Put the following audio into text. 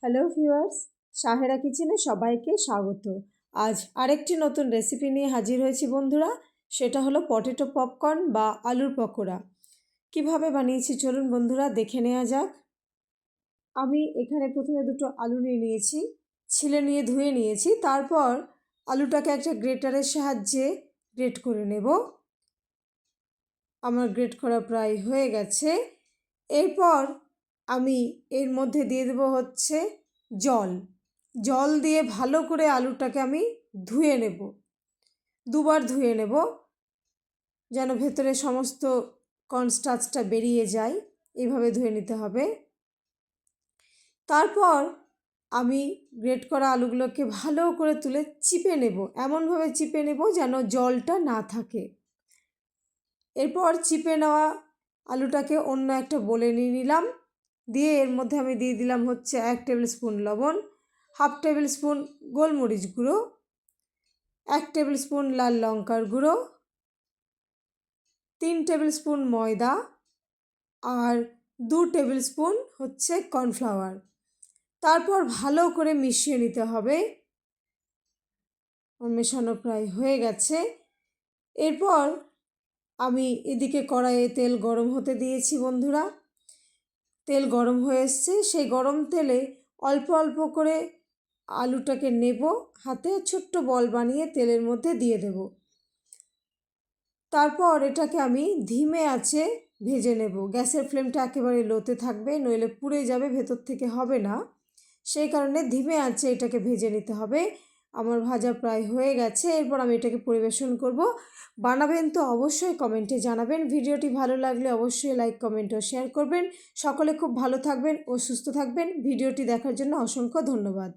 Hello viewers, Sahera কিচেনে সবাইকে স্বাগত। আজ আরেকটি নতুন রেসিপি নিয়ে হাজির হয়েছি বন্ধুরা। সেটা হলো পটেটো পপকর্ন বা আলুর পকোড়া। কিভাবে বানিয়েছি চলুন বন্ধুরা দেখে নেওয়া যাক। আমি এখানে প্রথমে দুটো আলু নিয়ে নিয়েছি, ছিলে নিয়ে ধুয়ে নিয়েছি। তারপর আলুটাকে একটা গ্রেটারের সাহায্যে গ্রেট করে নেব। আমার গ্রেট করা প্রায় হয়ে গেছে। এরপর আমি এর মধ্যে দিয়ে দেবো হচ্ছে জল দিয়ে ভালো করে আলুটাকে আমি ধুয়ে নেব, দুবার ধুয়ে নেব যেন ভেতরে সমস্ত কর্নস্টার্চটা বেরিয়ে যায়। এইভাবে ধুয়ে নিতে হবে। তারপর আমি গ্রেট করা আলুগুলোকে ভালো করে তুলে চিপে নেব, এমনভাবে চিপে নেব যেন জলটা না থাকে। এরপর চিপে নেওয়া আলুটাকে অন্য একটা বোলে নিয়ে নিলাম। দিয়ে এর মধ্যে আমি দিয়ে দিলাম হচ্ছে 1 টেবিল স্পুন লবণ, 1/2 টেবিল স্পুন গোলমরিচ গুঁড়ো, 1 টেবিল স্পুন লাল লঙ্কার গুঁড়ো, 3 টেবিল স্পুন ময়দা আর 2 টেবিল স্পুন হচ্ছে কর্নফ্লাওয়ার। তারপর ভালো করে মিশিয়ে নিতে হবে। মেশানো প্রায় হয়ে গেছে। এরপর আমি এদিকে কড়াইয়ে তেল গরম হতে দিয়েছি বন্ধুরা। তেল গরম হয়ে এসছে। সেই গরম তেলে অল্প অল্প করে আলুটাকে নেব, হাতে ছোট্ট বল বানিয়ে তেলের মধ্যে দিয়ে দেব। তারপর এটাকে আমি ধিমে আঁচে ভেজে নেব। গ্যাসের ফ্লেমটা একেবারে লোতে থাকবে, নইলে পুড়ে যাবে, ভেতর থেকে হবে না। সেই কারণে ধিমে আঁচে এটাকে ভেজে নিতে হবে। আমার ভাজা প্রায় হয়ে গেছে। এরপর আমি এটাকে পরিবেশন করব। বানাবেন তো অবশ্যই কমেন্টে জানাবেন। ভিডিওটি ভালো লাগলে অবশ্যই লাইক, কমেন্ট ও শেয়ার করবেন। সকলে খুব ভালো থাকবেন ও সুস্থ থাকবেন। ভিডিওটি দেখার জন্য অসংখ্য ধন্যবাদ।